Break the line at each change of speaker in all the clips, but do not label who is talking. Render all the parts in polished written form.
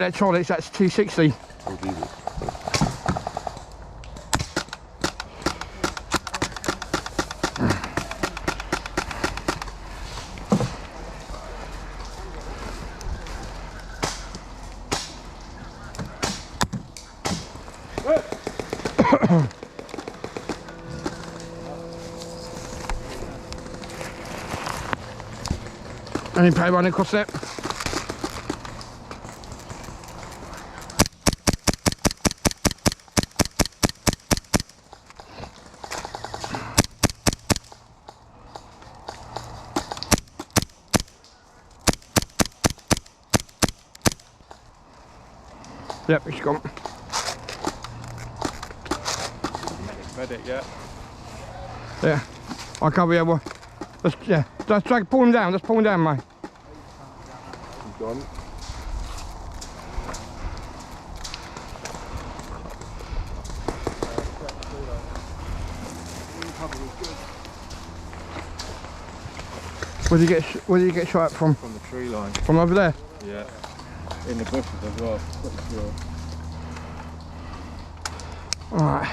Electronics, that's 260. Any pay running across it? Yep, it's gone.
Medic, yeah.
Yeah, I can't be able. Just pull him down. Just pull him down, mate.
He's gone.
Where did you get shot at from?
From the tree line.
From over there?
Yeah. In the bushes as well. Pretty sure.
Alright.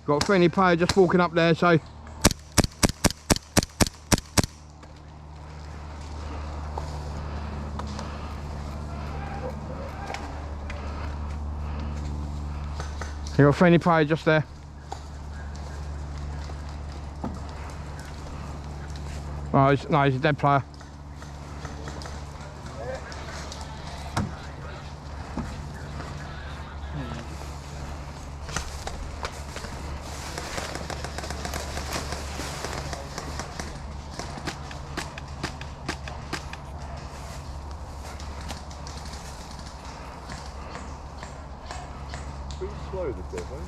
Got a friendly player just walking up there, so you got a friendly player just there. Oh, no, he's a dead player.
Pretty slow this bit, huh?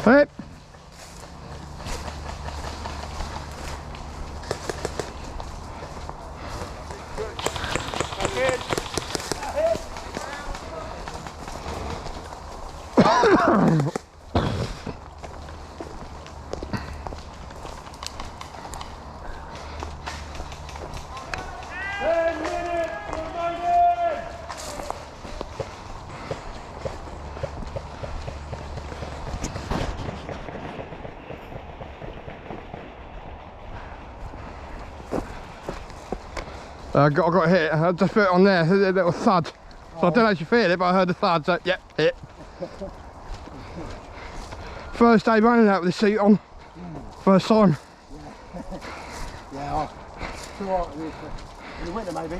Hey. I got hit. I just put it on there, a little thud. So I don't actually feel it, but I heard the thud, so yep, hit. First day running out with the seat on. First time.
Yeah, it's alright in the winter maybe.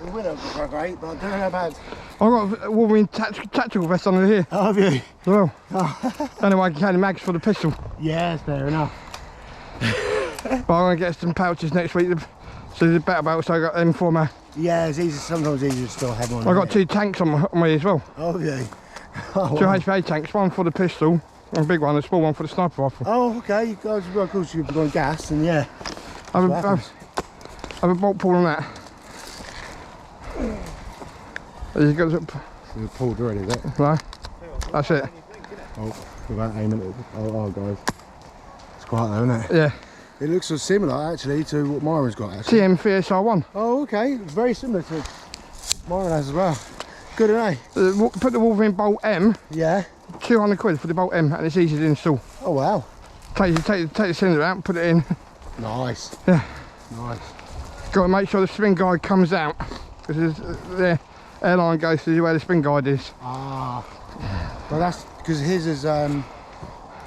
In the winter it was great, but I don't know how bad.
I've got a wolverine tactical vest under here.
Oh, have you?
Well,
Oh.
only way I can carry the mags for the pistol.
Yeah, that's fair enough.
But I'm going to get some pouches next week. So there's a better belt, so I got them for my.
Yeah, it's easy. Sometimes easier to still have one.
I got 2 tanks on me as well.
Oh, yeah. Oh,
2
wow.
HPA tanks, one for the pistol, one big one, a small one for the sniper rifle.
Oh, okay. You guys, well, of course, you've got gas, and yeah.
Have a bolt pull on that. You got
You're pulled already, is it?
right. That's it.
Oh, without aiming at it. Oh, guys. It's quite though, isn't it?
Yeah.
It looks so similar actually to what Myron's got actually.
TM VSR ONE.
Oh, okay. It's very similar to Myron has as well. Good, isn't it?
Put the Wolverine Bolt M,
Yeah.
200 quid for the Bolt M, and it's easy to install.
Oh, wow.
Take the cylinder out, put it in.
Nice.
Yeah.
Nice.
Got to make sure the spring guide comes out, because the airline goes to where the spring guide is.
Ah. Well, that's because his is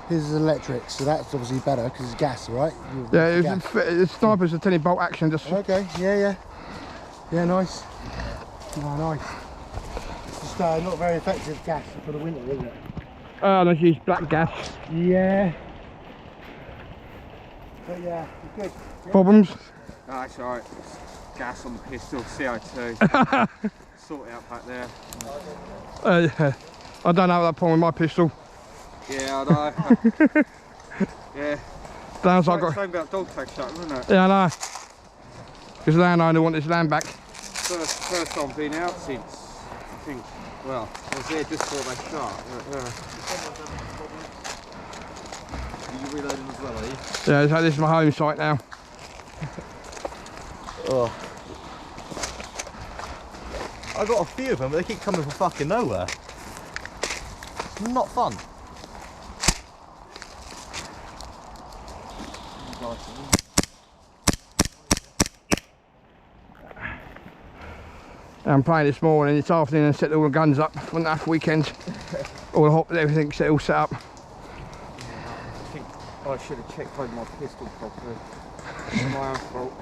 electric, so that's obviously better because it's gas, right?
Yeah,
Gas.
the sniper's a 10 bolt action. Just
Okay. Yeah. Yeah, nice. Oh, nice. Just not very effective gas for the winter, is it?
let's use black gas.
Yeah. But yeah, good.
Problems?
No, it's alright. Gas on the pistol, CO2. Sort it out back there.
Yeah. I don't have that problem with my pistol.
Yeah, I know. Yeah.
Sounds like
Same about dog tag shut, isn't it?
yeah, I know. Because the landowner want his land back.
First time being out since, I think, well, I was there just before they shot. Are you reloading as well, are you?
Yeah, so this is my home site now.
Oh. I got a few of them, but they keep coming from fucking nowhere. It's not fun.
I'm playing this morning, this afternoon, and set all the guns up for the weekend. All the hop, everything's all set up.
I think I should have checked over my pistol properly. It's my own fault.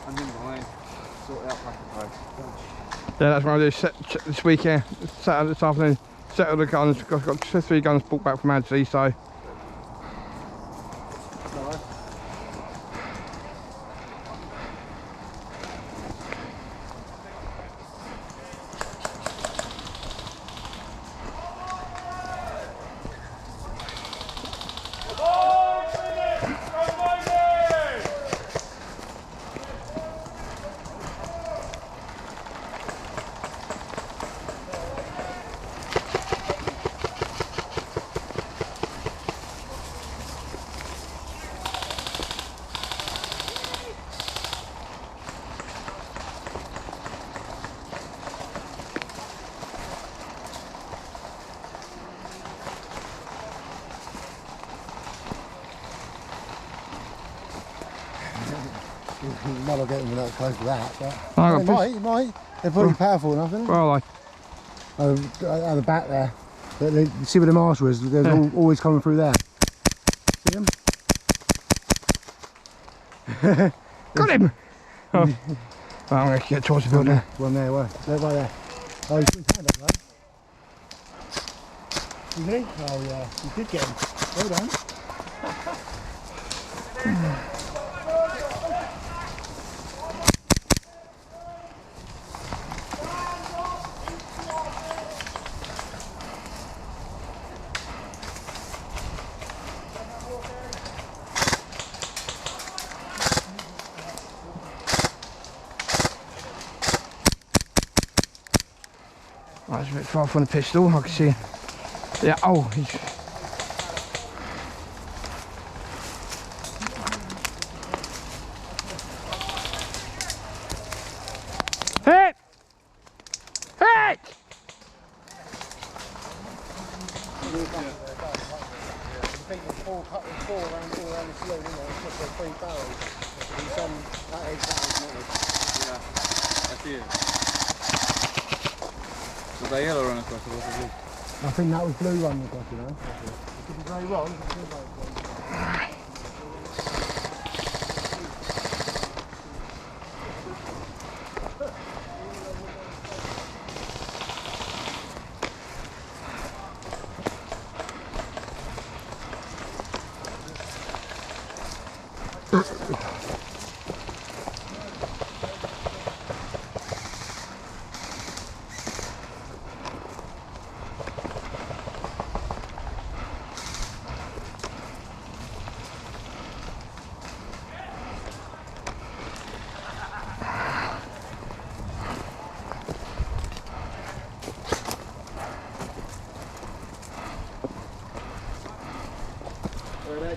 And then I sort it out back at home.
Yeah, that's what I do. Set this weekend, Saturday this afternoon. Set all the guns. Got 3 guns brought back from Adsley, so.
You might not get them that close to that, but
I
they
got
might, you might. They're probably powerful enough, isn't they?
Where are
At the back there. But you see where the marshal is? They're always coming through there. See them?
they? Got him! Oh. I'm going to get towards the building.
One there, one. They're right there. Oh, he's put his hand up, right? Did he? Oh yeah, you did get him. Well done.
Right, it's a bit far from the pistol, I can see. Yeah, oh, he's... Hit! Hit!
Four around the field, isn't there? It's just 3 barrels. That is
Yeah, that's it. Was that yellow run across or was it blue?
I think that was blue running across, you know. It could be very wrong.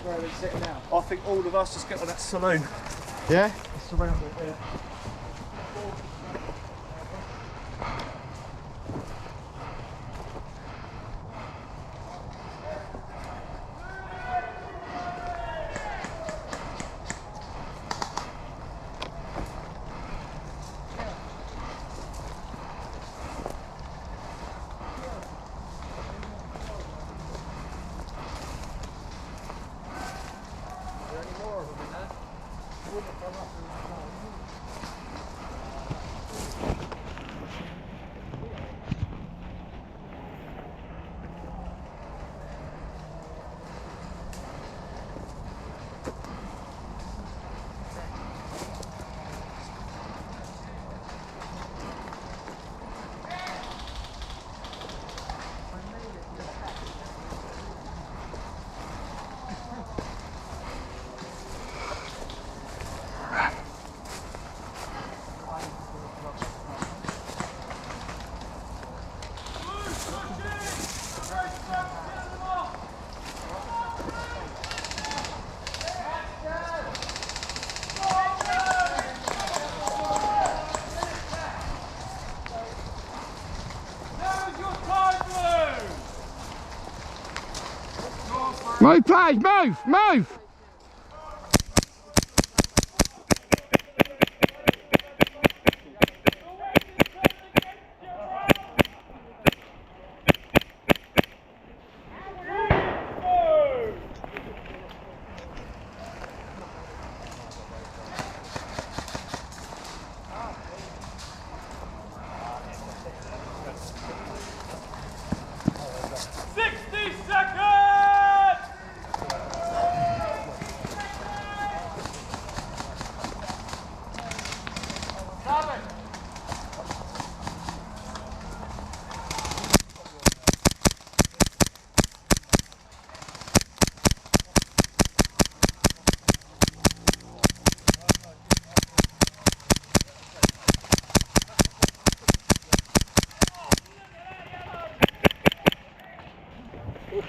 Where are they sitting now?
I think all of us just get on that saloon.
Yeah?
Surround it, yeah.
Move, please, move, move!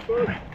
Good.